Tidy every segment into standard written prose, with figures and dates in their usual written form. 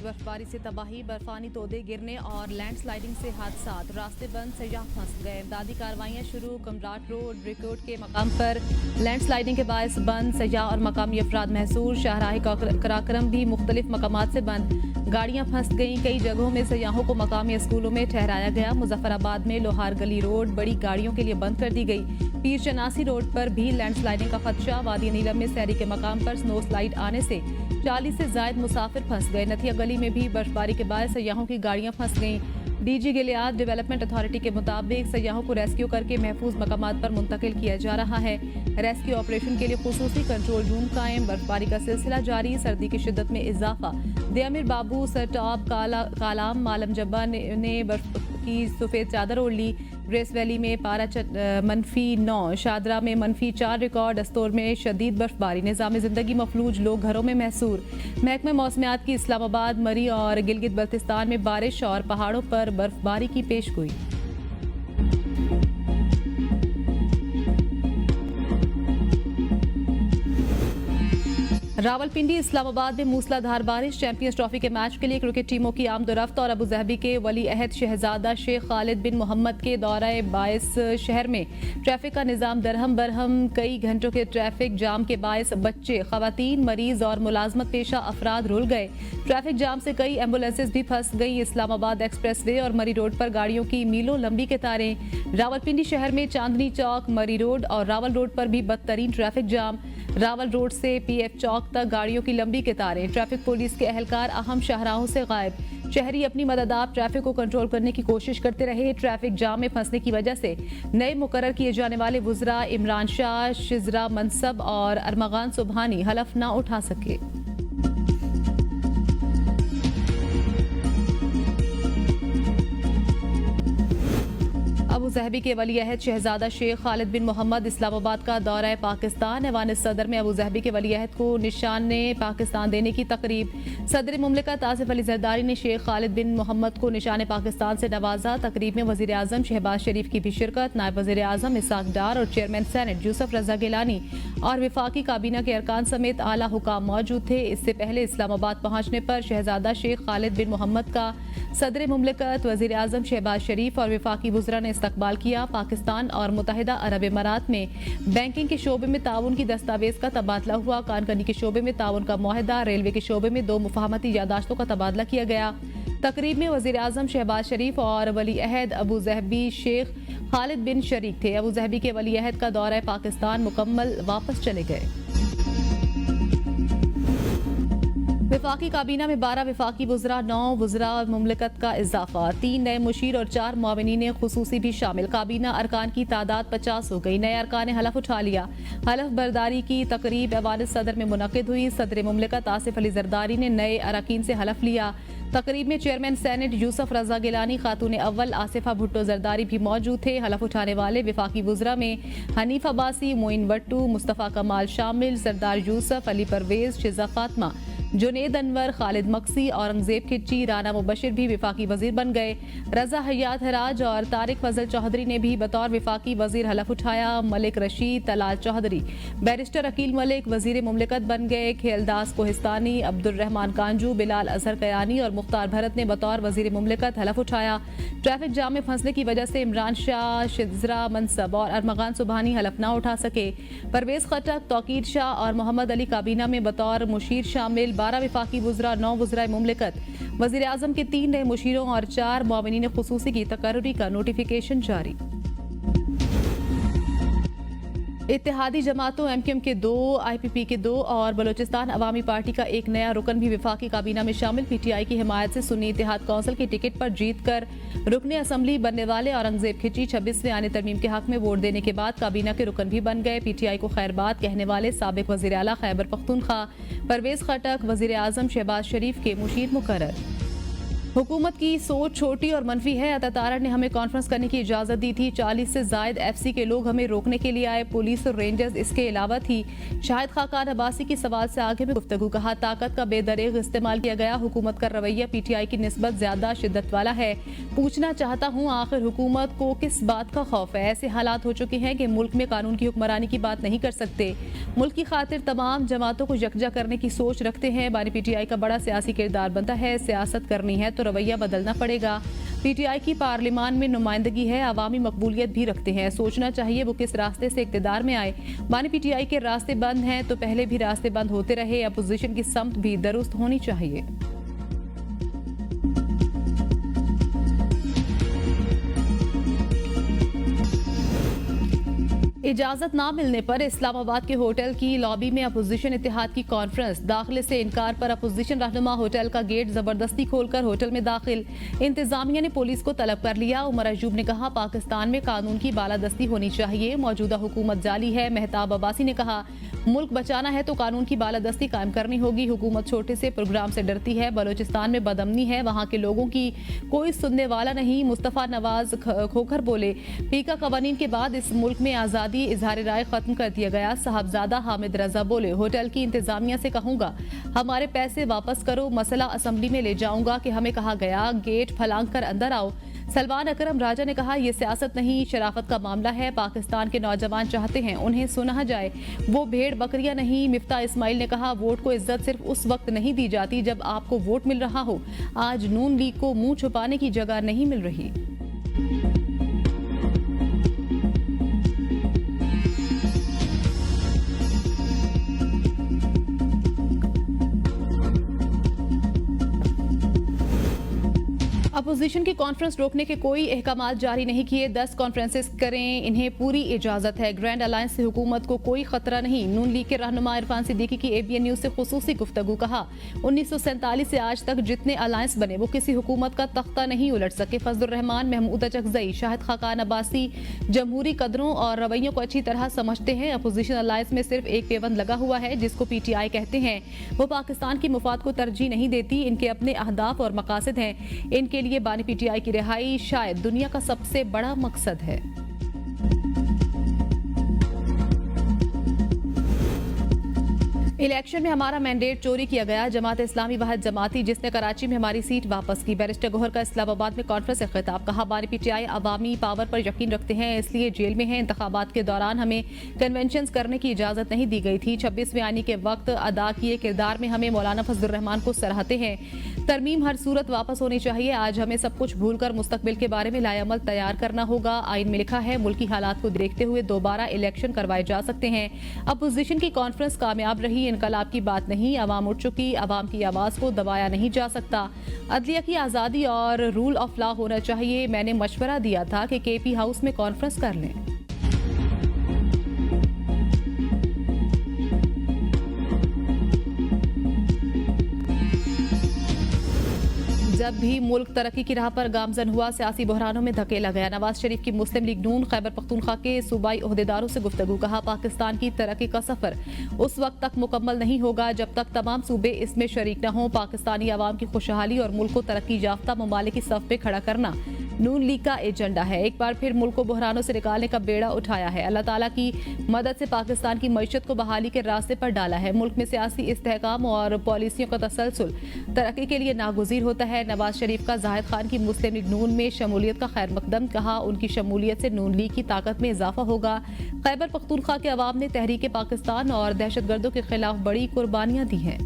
बर्फबारी से तबाही, बर्फानी तोदे गिरने और लैंडस्लाइडिंग से हादसात, रास्ते बंद, सयाह फंस गए। इमदादी कार्रवाइयां शुरू। कमराट रोड रिकोट के मकाम पर लैंडस्लाइडिंग के बायस बंद, सयाह और मकामी अफराद महसूर। शाहराह कराक्रम भी मुख्तलिफ मकामात से बंद, गाड़ियां फंस गईं। कई जगहों में सयाहों को मकामी स्कूलों में ठहराया गया। मुजफ्फराबाद में लोहार गली रोड बड़ी गाड़ियों के लिए बंद कर दी गई। पीर चनासी रोड पर भी लैंडस्लाइडिंग का खदशा। वादी नीलम में सैरी के मकाम पर स्नो स्लाइड आने से 40 से जायद मुसाफिर फंस गए। नथिया गली में भी बर्फबारी के बाद सयाहों की गाड़ियां फंस गईं। डीजी गिलियाद डेवलपमेंट अथॉरिटी के मुताबिक सयाहों को रेस्क्यू करके महफूज मकामात पर मुंतकिल किया जा रहा है। रेस्क्यू ऑपरेशन के लिए खुसूसी कंट्रोल रूम कायम। बर्फबारी का सिलसिला जारी, सर्दी की शिद्दत में इजाफा। दियामिर बाबू, सरटॉप, कालाम, मालम जब्बा ने बर्फ की सफ़ेद चादर ओढ़ ली। ग्रेस वैली में पारा -9, शादरा में -4 रिकॉर्ड। अस्तोर में शदीद बर्फबारी, निज़ाम ज़िंदगी मफलूज, लोग घरों में महसूर। महकमा मौसमियात की इस्लामाबाद, मरी और गिलगित बल्तिस्तान में बारिश और पहाड़ों पर बर्फबारी की पेशगोई। रावलपिंडी, इस्लामाबाद में मूसलाधार बारिश। चैंपियंस ट्रॉफी के मैच के लिए क्रिकेट टीमों की आमदोरफ्त और अबू जहबी के वली अहद शहजादा शेख खालिद बिन मोहम्मद के दौरे बायस शहर में ट्रैफिक का निज़ाम दरहम बरहम। कई घंटों के ट्रैफिक जाम के बायस बच्चे, खवातीन, मरीज और मुलाजमत पेशा अफराद रुल गए। ट्रैफिक जाम से कई एम्बुलेंसेज भी फंस गई। इस्लामाबाद एक्सप्रेस वे और मरी रोड पर गाड़ियों की मीलों लंबी कतारें। रावलपिंडी शहर में चांदनी चौक, मरी रोड और रावल रोड पर भी बदतरीन ट्रैफिक जाम। रावल रोड से PF चौक तक गाड़ियों की लंबी कतारें। ट्रैफिक पुलिस के एहलकार अहम शाहराहों से गायब। शहरी अपनी मददाब ट्रैफिक को कंट्रोल करने की कोशिश करते रहे। ट्रैफिक जाम में फंसने की वजह से नए मुकर्रर किए जाने वाले वुज़रा इमरान शाह, शिजरा मनसब और अरमगान सुबहानी हलफ ना उठा सके। अबू जहबी के वली अहद शहजादा शेख खालिद बिन मोहम्मद इस्लामाबाद का दौरा पाकिस्तान। ऐवान सदर में अबू जहबी के वली अहद को निशान पाकिस्तान देने की तकरीब। सदर मुमलिकत आसिफ अली जरदारी ने शेख खालिद बिन मोहम्मद को निशान पाकिस्तान से नवाजा। तकरीब में वज़ीर आज़म शहबाज शरीफ की भी शिरकत। नायब वज़ीर आज़म इसाक डार और चेयरमैन सेनेट यूसुफ रजा गिलानी और विफाकी काबीना के अरकान समेत आला हुकाम मौजूद थे। इससे पहले इस्लामाबाद पहुंचने पर शहजादा शेख खालिद बिन मोहम्मद का सदर मुमलिकत, वज़ीर आज़म शहबाज शरीफ और विफाकी वुज़रा ने इस्तकबाल किया। पाकिस्तान और मुत्तहिदा अरब इमारात में बैंकिंग के शोबे में ताउन की दस्तावेज का तबादला हुआ। कानकनी के शोबे में ताउन का मुआहदा, रेलवे के शोबे में 2 मुफाहमती यादाश्तों का तबादला किया गया। तकरीब में वज़ीर आज़म शहबाज शरीफ और वली अहद अबू जहबी शेख खालिद बिन शरीक थे। अबू जहबी के वली अहद का दौरा पाकिस्तान मुकम्मल, वापस चले गए। विफाकी काबीना में 12 विफाकी वुज़रा, 9 वुज़रा मुमलिकत का इजाफा। 3 नए मुशीर और 4 मुआविनीन खुसूसी भी शामिल। काबीना अरकान की तादाद 50 हो गई। नए अरकान ने हलफ उठा लिया। हलफ बर्दारी की तकरीब ऐवान सदर में मुनक़िद हुई। सदर मुमलिकत आसिफ अली जरदारी ने नए अरकान से हलफ लिया। तकरीब में चेयरमैन सेनेट यूसुफ रजा गिलानी, खातून अव्वल आसिफा भुट्टो जरदारी भी मौजूद थे। हलफ उठाने वाले विफाकी वुज़रा में हनीफ अब्बासी, मोइन वट्टू, मुस्तफ़ा कमाल शामिल, सरदार यूसुफ, अली परवेज, शिजा फातमा, जुनेद अनवर, खालिद मक्सी, औरंगजेब खिच्ची, राना मुबशिर भी विफाकी वजीर बन गए। रजा हयात हराज और तारिक फजल चौधरी ने भी बतौर विफाकी वजीर हलफ उठाया। मलिक रशीद, तलाल चौधरी, बैरिस्टर अकील मलिक वजीर मुमलिकत बन गए। खेलदास कोहिस्तानी, अब्दुर्रहमान कांजू, बिलाल अजहर कयानी और मुख्तार भरत ने बतौर वजीर मुमलिकत हलफ उठाया। ट्रैफिक जाम में फंसने की वजह से इमरान शाह, शिजरा मनसब और अरमगान सुबहानी हलफ ना उठा सके। परवेज खटक, तौकीर शाह और मोहम्मद अली काबीना में बतौर मुशीर शामिल। 12 विफाकी वुज़रा, 9 वुज़रा मुमलिकत। वज़ीर आज़म के 3 नए मुशीरों और 4 मुआविनीन खुसूसी की तकर्री का नोटिफिकेशन जारी। इत्तेहादी जमातों MQM के 2, IPP के 2 और बलोचिस्तान अवामी पार्टी का एक नया रुकन भी विफाकी काबीना में शामिल। PTI की हिमायत से सुन्नी इत्तेहाद कौंसिल की टिकट पर जीत कर रुकने असम्बली बनने वाले औरंगजेब खिची 26वें आने तरमीम के हक में वोट देने के बाद काबीना के रुकन भी बन गए। PTI को खैरबाद कहने वाले साबिक वज़ीर आला खैबर पख्तूनख्वा परवेज खटक वज़ीर आज़म शहबाज शरीफ के मुशीर मुकर्रर। हुकूमत की सोच छोटी और मनफी है। अता तारड़ ने हमें कॉन्फ्रेंस करने की इजाज़त दी थी। 40 से जायद FC के लोग हमें रोकने के लिए आए, पुलिस और रेंजर्स इसके अलावा थी। शाहिद खाकान अब्बासी की सवाल से आगे में गुफ्तगू, कहा ताकत का बेदरेग इस्तेमाल किया गया। हुकूमत का रवैया PTI की निस्बत ज्यादा शिद्दत वाला है। पूछना चाहता हूँ आखिर हुकूमत को किस बात का खौफ है? ऐसे हालात हो चुके हैं कि मुल्क में कानून की हुक्मरानी की बात नहीं कर सकते। मुल्क की खातिर तमाम जमातों को यकजा करने की सोच रखते हैं। बानी PTI का बड़ा सियासी किरदार बनता है। सियासत करनी है तो रवैया बदलना पड़ेगा। PTI की पार्लियामान में नुमाइंदगी है, अवामी मकबूलियत भी रखते हैं। सोचना चाहिए वो किस रास्ते से इक़्तिदार में आए। मानी PTI के रास्ते बंद हैं तो पहले भी रास्ते बंद होते रहे। अपोजिशन की समत भी दुरुस्त होनी चाहिए। इजाजत ना मिलने पर इस्लामाबाद के होटल की लॉबी में अपोजिशन इत्तेहाद की कॉन्फ्रेंस। दाखिले से इनकार पर अपोजिशन रहनुमा होटल का गेट जबरदस्ती खोलकर होटल में दाखिल। इंतजामिया ने पुलिस को तलब कर लिया। उमर अयूब ने कहा पाकिस्तान में कानून की बालादस्ती होनी चाहिए, मौजूदा हुकूमत जाली है। मेहताब अब्बासी ने कहा मुल्क बचाना है तो कानून की बालादस्ती कायम करनी होगी। हुकूमत छोटे से प्रोग्राम से डरती है। बलोचिस्तान में बदअमनी है, वहाँ के लोगों की कोई सुनने वाला नहीं। मुस्तफ़ा नवाज खोखर बोले पीका कवानीन के बाद इस मुल्क में आज़ादी इजहार राय खत्म कर दिया गया। साहबजादा हामिद रजा बोले होटल की इंतजामिया से कहूँगा हमारे पैसे वापस करो, मसला असम्बली में ले जाऊंगा कि हमें कहा गया गेट फलांग कर अंदर आओ। सलमान अकरम राजा ने कहा यह सियासत नहीं, शराफत का मामला है। पाकिस्तान के नौजवान चाहते हैं उन्हें सुना जाए, वो भेड़ बकरियां नहीं। मिफ्ता इस्माइल ने कहा वोट को इज्जत सिर्फ उस वक्त नहीं दी जाती जब आपको वोट मिल रहा हो। आज नून लीग को मुंह छुपाने की जगह नहीं मिल रही। अपोजिशन की कॉन्फ्रेंस रोकने के कोई अहकामात जारी नहीं किए। 10 कॉन्फ्रेंसेस करें, इन्हें पूरी इजाजत है। ग्रैंड अलायंस से हुकूमत को कोई खतरा नहीं। नून लीग के रहनुमा इरफान सिद्दीकी की ABN न्यूज से खुसूसी गुफ्तगू, कहा 1947 से आज तक जितने अलायंस बने वो किसी हुकूमत का तख्ता नहीं उलट सके। फजलुर रहमान, महमूद अचकजई, शाहिद खाकान अब्बासी जमहूरी कदरों और रवैयों को अच्छी तरह समझते हैं। अपोजिशन अलायंस में सिर्फ एक पेबंद लगा हुआ है जिसको PTI कहते हैं। वो पाकिस्तान की मुफाद को तरजीह नहीं देती। इनके अपने अहदाफ और मकासद हैं। इनके लिए बानी PTI की रिहाई शायद दुनिया का सबसे बड़ा मकसद है। इलेक्शन में हमारा मैंडेट चोरी किया गया। जमात इस्लामी वहद जमाती जिसने कराची में हमारी सीट वापस की। बैरिस्टर गौहर का इस्लामाबाद में कॉन्फ्रेंस से खिताब, कहा बानी PTI अवामी पावर पर यकीन रखते हैं इसलिए जेल में है। इंतखाबात के दौरान हमें कन्वेंशन करने की इजाजत नहीं दी गई थी। 26वें आनी के वक्त अदा किए किरदार में हमें मौलाना फजलुर रहमान को सराहते हैं। तरमीम हर सूरत वापस होनी चाहिए। आज हमें सब कुछ भूलकर मुस्तकबिल के बारे में लाएअमल तैयार करना होगा। आइन में लिखा है मुल्की हालात को देखते हुए दोबारा इलेक्शन करवाए जा सकते हैं। अपोजिशन की कॉन्फ्रेंस कामयाब रही। इनकलाब की बात नहीं, अवाम उठ चुकी। अवाम की आवाज को दबाया नहीं जा सकता। अदलिया की आज़ादी और रूल ऑफ लॉ होना चाहिए। मैंने मशवरा दिया था कि KP हाउस में कॉन्फ्रेंस कर लें। जब भी मुल्क तरक्की की राह पर गामजन हुआ सियासी बहरानों में धकेला गया। नवाज शरीफ की मुस्लिम लीग नून खैबर पख्तूनख्वा के सूबाई ओहदेदारों से गुफ्तगू, कहा पाकिस्तान की तरक्की का सफर उस वक्त तक मुकम्मल नहीं होगा जब तक तमाम सूबे इसमें शरीक न हों। पाकिस्तानी अवाम की खुशहाली और मुल्क को तरक्की याफ्ता ममालिक की सफ पे खड़ा करना नून लीग का एजेंडा है। एक बार फिर मुल्क को बहरानों से निकालने का बेड़ा उठाया है। अल्लाह ताला की मदद से पाकिस्तान की मईशत को बहाली के रास्ते पर डाला है। मुल्क में सियासी इस्तेहकाम और पॉलिसियों का तसलसल तरक्की के लिए नागुज़ीर होता है। नवाज शरीफ का जाहिद खान की मुस्लिम लीग नून में शमूलियत का खैर मकदम, कहा उनकी शमूलियत से नून लीग की ताकत में इजाफा होगा। खैबर पख्तूनख्वा के अवाम ने तहरीक पाकिस्तान और दहशतगर्दों के खिलाफ बड़ी कुर्बानियां दी हैं।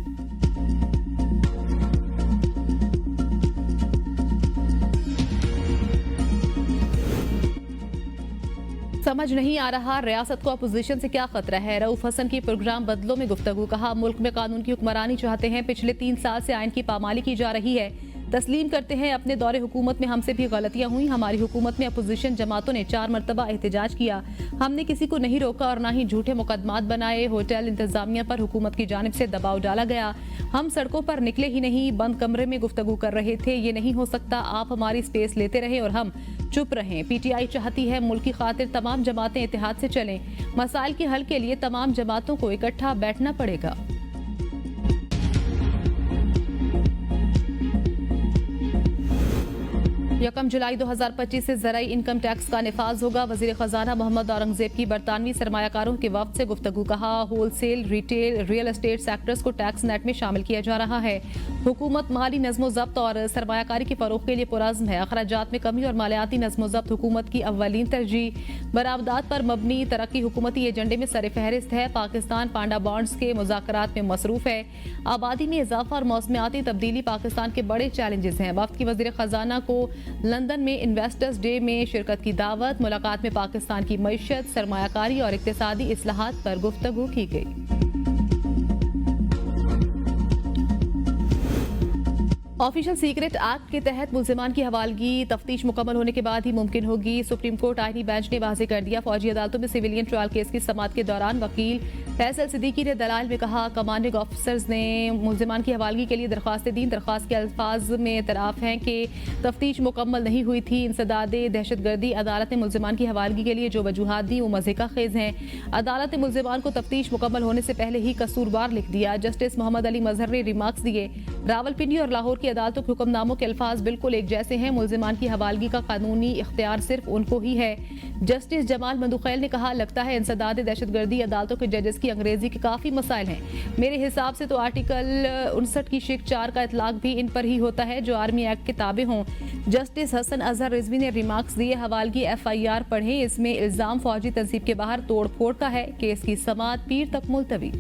समझ नहीं आ रहा रियासत को अपोजिशन से क्या खतरा है। रऊफ हसन की प्रोग्राम बदलों में गुफ्तगू, कहा मुल्क में कानून की हुक्मरानी चाहते हैं। पिछले 3 साल से आइन की पामाली की जा रही है। तस्लीम करते हैं अपने दौरे हुकूमत में हमसे भी गलतियां हुई। हमारी हुकूमत में अपोजिशन जमातों ने 4 मरतबा एहतजाज किया। हमने किसी को नहीं रोका और ना ही झूठे मुकदमात बनाए। होटल इंतजामिया पर हुकूमत की जानिब से दबाव डाला गया। हम सड़कों पर निकले ही नहीं, बंद कमरे में गुफ्तगू कर रहे थे। ये नहीं हो सकता, आप हमारी स्पेस लेते रहे और हम चुप रहें। PTI चाहती है मुल्क की खातिर तमाम जमातें इत्तेहाद से चलें। मसाइल के हल के लिए तमाम जमातों को इकट्ठा बैठना पड़ेगा। 1 जुलाई 2025 से ज़राई इनकम टैक्स का निफाज होगा। वज़ीर ख़जाना मोहम्मद औरंगज़ेब की बरतानवी सरमायाकारों के वफ्द से गुफ्तगू। कहा, wholesale, retail, real estate sectors को टैक्स नेट में शामिल किया जा रहा है। हुकूमत माली नज़्म ज़ब्त और सरमायाकारी के फ़रोग़ के लिए पुरज़्म है। अखराजात में कमी और मालियाती नज़्म ज़ब्त हुकूमत की अव्वलीन तरजीह। बरामदात पर मबनी तरक्की हुकूमती एजेंडे में सर फहरिस्त है। पाकिस्तान पांडा बॉन्ड्स के मुज़ाकरात में मसरूफ़ है। आबादी में इजाफा और मौसमियाती तब्दीली पाकिस्तान के बड़े चैलेंजेस हैं। वफ्द की वज़ीर ख़जाना को लंदन में इन्वेस्टर्स डे में शिरकत की दावत। मुलाकात में पाकिस्तान की मईशत, सरमायाकारी और इक़्तिसादी इस्लाहात पर गुफ्तगू की गई। ऑफिशियल सीक्रेट एक्ट के तहत मुल्जिमान की हवालगी तफ्तीश मुकम्मल होने के बाद ही मुमकिन होगी। सुप्रीम कोर्ट आईनी बेंच ने वाज़ेह कर दिया। फौजी अदालतों में सिविलियन ट्रायल केस की समाअत के दौरान वकील फैसल सिद्दीकी ने दलाइल में कहा, कमांडिंग ऑफिसर्स ने मुल्जिमान की हवालगी के लिए दरख्वास्तें दी। दरख्वास्त के अल्फाज में एतराफ़ हैं कि तफ्तीश मुकम्मल नहीं हुई थी। इंसदादे दहशतगर्दी। अदालत ने मुल्जिमान की हवालगी के लिए जो वजूहात दी वो मज़े का खेज़ हैं। अदालत ने मुल्जिमान को तफ्तीश मुकम्मल होने से पहले ही कसूरवार लिख दिया। जस्टिस मोहम्मद अली मजहर ने रिमार्क्स दिए, रावलपिंडी और लाहौर की अदालतों के हुक्मनामों के अल्फाज बिल्कुल एक जैसे हैं। मुल्जिमान की हवालगी का कानूनी इख्तियार सिर्फ उनको ही है। जस्टिस जमाल मंदुखैल ने कहा, लगता है इंसदाद दहशतगर्दी अदालतों के जजेस की अंग्रेजी के काफ़ी मसाइल हैं। मेरे हिसाब से तो आर्टिकल 59 की शिक 4 का इतलाक भी इन पर ही होता है जो आर्मी एक्ट के ताबे हों। जस्टिस हसन अजहर रिजवी ने रिमार्क्स दिए, हवालगी FIR पढ़ें, इसमें इल्ज़ाम फौजी तंसीब के बाहर तोड़ फोड़ का है। केस की समाअत पीर तक मुलतवी।